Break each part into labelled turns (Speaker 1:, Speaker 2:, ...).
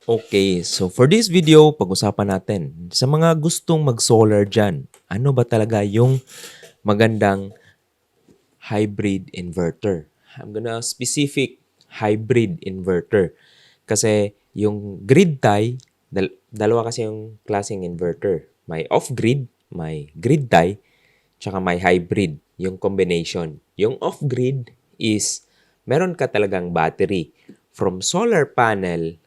Speaker 1: Okay, so for this video, pag-usapan natin sa mga gustong mag-solar dyan, ano ba talaga yung magandang hybrid inverter? I'm gonna specific hybrid inverter. Kasi yung grid tie, dalawa kasi yung klaseng inverter. May off-grid, may grid tie, tsaka may hybrid, yung combination. Yung off-grid is meron ka talagang battery. From solar panel,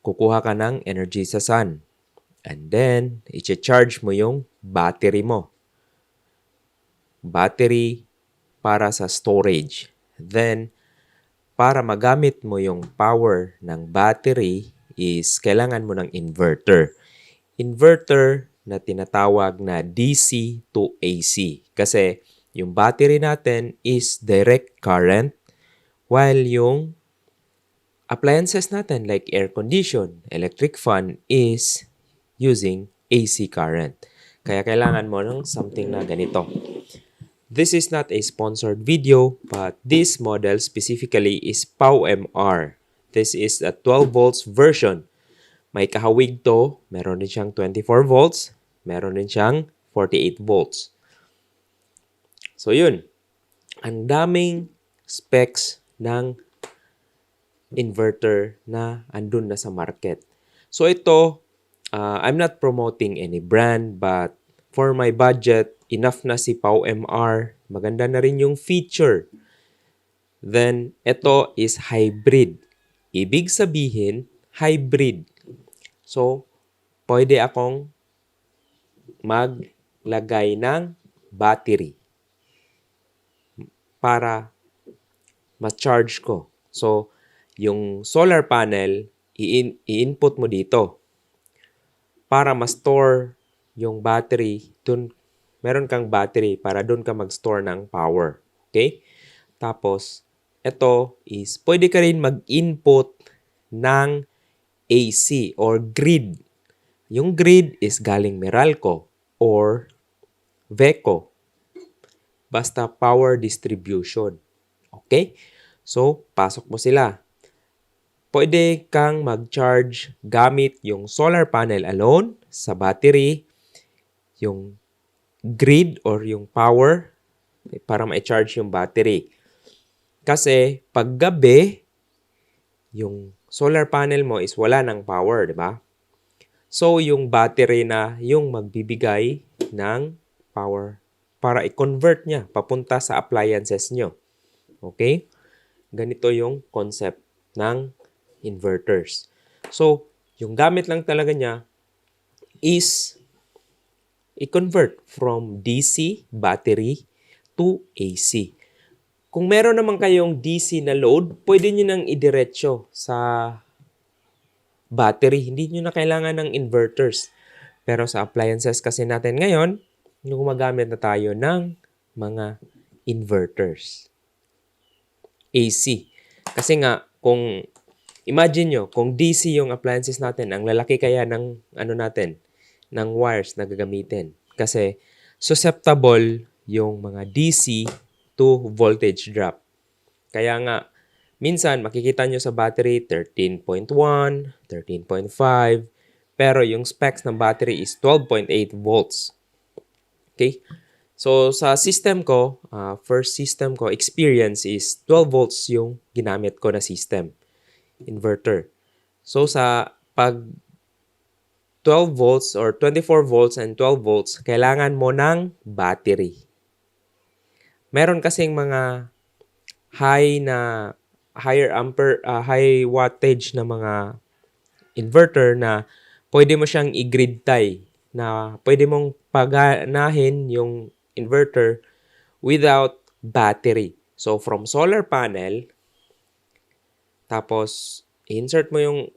Speaker 1: kukuha ka ng energy sa sun. And then, i-charge mo yung battery mo. Battery para sa storage. Then, para magamit mo yung power ng battery is kailangan mo ng inverter. Inverter na tinatawag na DC to AC. Kasi yung battery natin is direct current while yung appliances natin like air condition, electric fan is using AC current. Kaya kailangan mo ng something na ganito. This is not a sponsored video, but this model specifically is POWMR. This is a 12 volts version. May kahawig to, meron din siyang 24 volts, meron din siyang 48 volts. So yun, ang daming specs ng inverter na andun na sa market. So ito, I'm not promoting any brand, but for my budget, enough na si POWMR. Maganda na rin yung feature. Then, ito is hybrid. Ibig sabihin, hybrid. So, pwede akong maglagay ng battery para ma-charge ko. So, yung solar panel, i-input mo dito para ma-store yung battery. Dun, meron kang battery para doon ka mag-store ng power. Okay? Tapos, ito is pwede ka rin mag-input ng AC or grid. Yung grid is galing Meralco or Veco. Basta power distribution. Okay? So, pasok mo sila. Pwede kang mag-charge gamit yung solar panel alone sa battery, yung grid or yung power para ma-charge yung battery. Kasi pag gabi, yung solar panel mo is wala ng power, di ba? So, yung battery na yung magbibigay ng power para i-convert niya papunta sa appliances nyo. Okay? Ganito yung concept ng inverters. So, yung gamit lang talaga niya is i-convert from DC battery to AC. Kung meron naman kayong DC na load, pwede nyo nang idiretso sa battery. Hindi nyo na kailangan ng inverters. Pero sa appliances kasi natin ngayon, gumagamit na tayo ng mga inverters. AC. Kasi nga, kung imagine nyo, kung DC yung appliances natin, ang lalaki kaya ng ng wires na gagamitin. Kasi susceptible yung mga DC to voltage drop. Kaya nga, minsan makikita nyo sa battery 13.1, 13.5, pero yung specs ng battery is 12.8 volts. Okay? So, sa system ko, first system ko, experience is 12 volts yung ginamit ko na system. Inverter. So, sa pag 12 volts or 24 volts and 12 volts, kailangan mo ng battery. Meron kasing mga high wattage na mga inverter na pwede mo siyang i-grid tie na pwede mong paganahin yung inverter without battery. So, from solar panel, tapos insert mo yung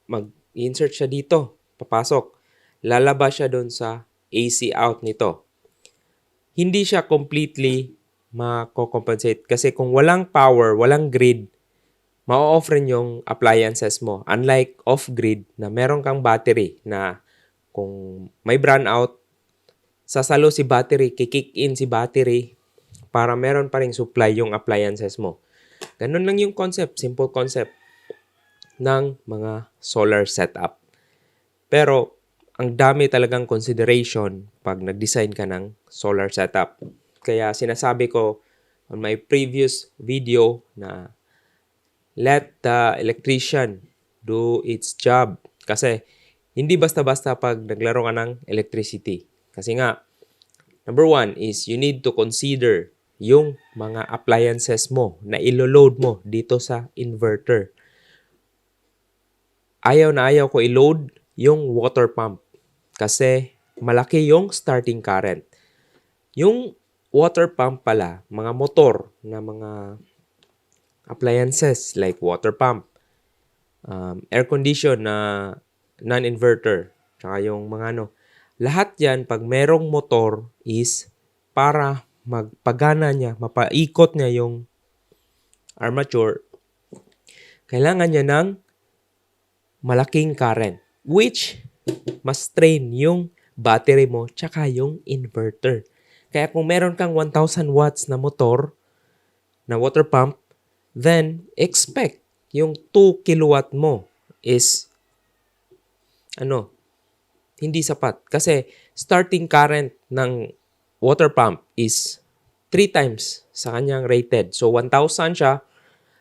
Speaker 1: mag-insert siya dito, papasok. Lalabas siya doon sa AC out nito. Hindi siya completely mako-compensate kasi kung walang power, walang grid, ma-off rin yung appliances mo. Unlike off-grid na meron kang battery na kung may brownout, sasalo si battery, kick in si battery para meron pa ring supply yung appliances mo. Ganun lang yung concept, simple concept. ng mga solar setup. Pero, ang dami talagang consideration pag nag-design ka ng solar setup. Kaya sinasabi ko on my previous video na let the electrician do its job. Kasi, hindi basta-basta pag naglaro ka ng electricity. Kasi nga, number one is you need to consider yung mga appliances mo na ilo-load mo dito sa inverter. Ayaw na ayaw ko i-load yung water pump kasi malaki yung starting current. Yung water pump pala, mga motor na mga appliances like water pump, air condition na non-inverter, tsaka yung mga lahat yan pag merong motor is para magpagana niya, mapaikot niya yung armature, kailangan niya ng malaking current, which mas strain yung battery mo tsaka yung inverter. Kaya kung meron kang 1,000 watts na motor, na water pump, then expect yung 2 kilowatt mo is hindi sapat. Kasi starting current ng water pump is 3 times sa kanyang rated. So 1,000 siya,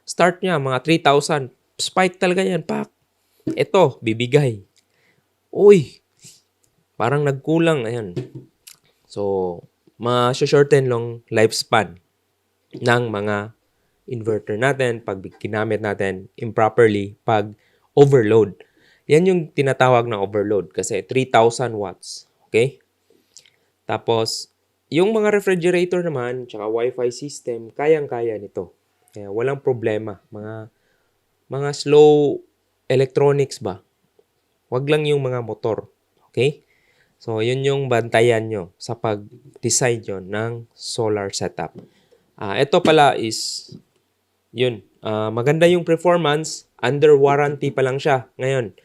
Speaker 1: start niya mga 3,000. Spike talaga yan, pak. Ito, bibigay. Uy, parang nagkulang. Ayan. So, ma-shorten long lifespan ng mga inverter natin pag ginamit natin improperly pag overload. Yan yung tinatawag na overload kasi 3,000 watts. Okay? Tapos, yung mga refrigerator naman, tsaka Wi-Fi system, kayang-kaya nito. Kaya walang problema. Mga slow electronics ba? Wag lang yung mga motor. Okay? So, yun yung bantayan nyo sa pag-design nyo ng solar setup. Ito pala is, maganda yung performance, under warranty pa lang siya ngayon.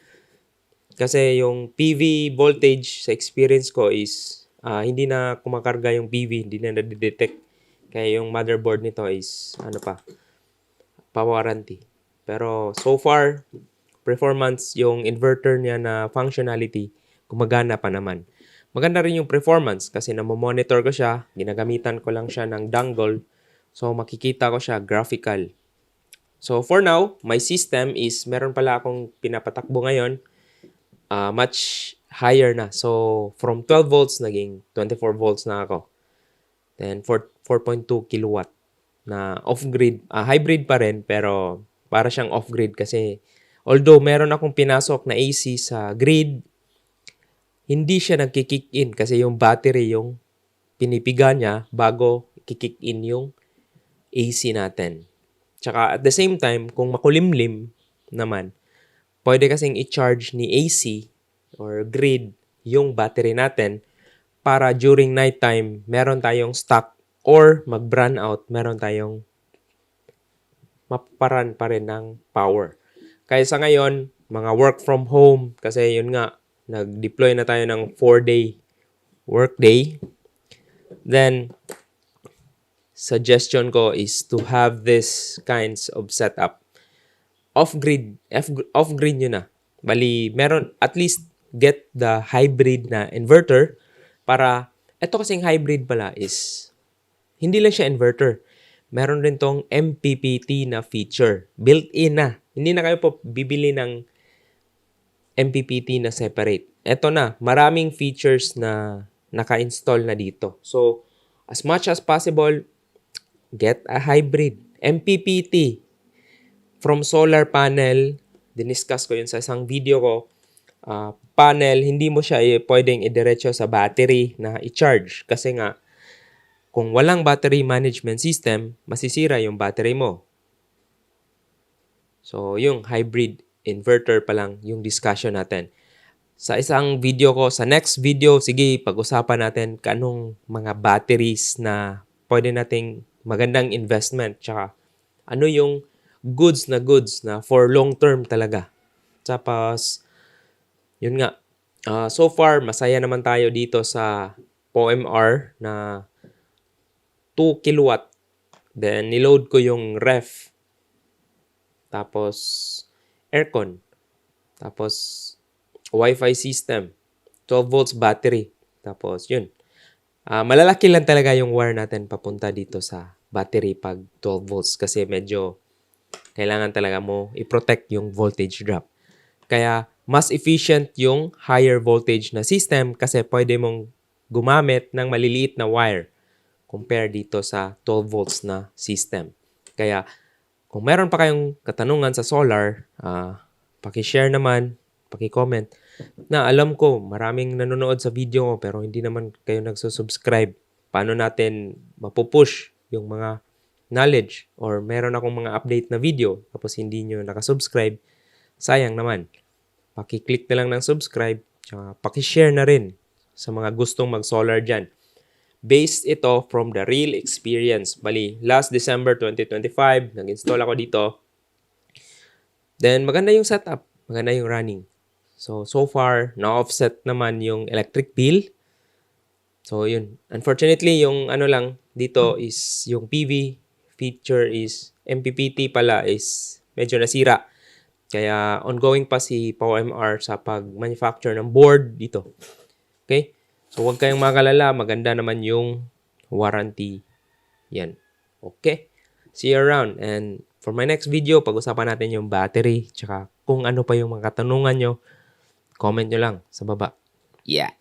Speaker 1: Kasi yung PV voltage sa experience ko is, hindi na kumakarga yung PV, hindi na nadidetect. Kaya yung motherboard nito is, pa-warranty. Pero so far, performance, yung inverter niya na functionality, gumagana pa naman. Maganda rin yung performance kasi namomonitor ko siya, ginagamitan ko lang siya ng dongle, so makikita ko siya graphical. So for now, my system is, meron pala akong pinapatakbo ngayon, much higher na. So from 12 volts, naging 24 volts na ako. Then 4.2 kilowatt na off-grid, hybrid pa rin, pero para siyang off-grid kasi although meron akong pinasok na AC sa grid, hindi siya nagki-kick in kasi yung battery yung pinipiga niya bago kick in yung AC natin. Tsaka at the same time, kung makulimlim naman, pwede kasing i-charge ni AC or grid yung battery natin para during nighttime, meron tayong stock or mag-brownout, out, meron tayong mapaparan pa rin ng power. Kaya sa ngayon, mga work from home, kasi yun nga, nag-deploy na tayo ng 4-day workday. Then, suggestion ko is to have this kinds of setup. Off-grid nyo na. Bali, meron, at least get the hybrid na inverter para, eto kasing hybrid pala is, hindi lang siya inverter. Meron rin tong MPPT na feature. Built-in na. Hindi na kayo po bibili ng MPPT na separate. Ito na, maraming features na naka-install na dito. So, as much as possible, get a hybrid. MPPT from solar panel, diniscuss ko yun sa isang video ko. Panel, hindi mo siya pwedeng idiretso sa battery na i-charge. Kasi nga, kung walang battery management system, masisira yung battery mo. So, yung hybrid inverter pa lang yung discussion natin. Sa isang video ko, sa next video, sige, pag-usapan natin kanong mga batteries na pwede nating magandang investment. Tsaka, ano yung goods na for long term talaga. Tapos, yun nga, so far, masaya naman tayo dito sa POMR na 2 kilowatt. Then, niload ko yung ref. Tapos, aircon. Tapos, Wi-Fi system. 12 volts battery. Tapos, yun. Malalaki lang talaga yung wire natin papunta dito sa battery pag 12 volts kasi medyo kailangan talaga mo i-protect yung voltage drop. Kaya, mas efficient yung higher voltage na system kasi pwede mong gumamit ng maliliit na wire compare dito sa 12 volts na system. Kaya, kung meron pa kayong katanungan sa solar, paki-share naman, paki-comment. Na alam ko, maraming nanonood sa video ko pero hindi naman kayo nagsusubscribe. Paano natin mapupush yung mga knowledge or meron akong mga update na video tapos hindi nyo nakasubscribe, sayang naman. Paki-click na lang ng subscribe tsaka paki-share na rin sa mga gustong mag-solar dyan. Based ito from the real experience. Bali, last December 2025, nag-install ako dito. Then, maganda yung setup. Maganda yung running. So far, na-offset naman yung electric bill. So, yun. Unfortunately, yung ano lang dito is yung PV feature is MPPT pala is medyo nasira. Kaya ongoing pa si PowerMR sa pag-manufacture ng board dito. Okay? So, huwag kayong magalala. Maganda naman yung warranty. Yan. Okay? See you around. And for my next video, pag-usapan natin yung battery. Tsaka kung ano pa yung mga katanungan nyo, comment nyo lang sa baba. Yeah!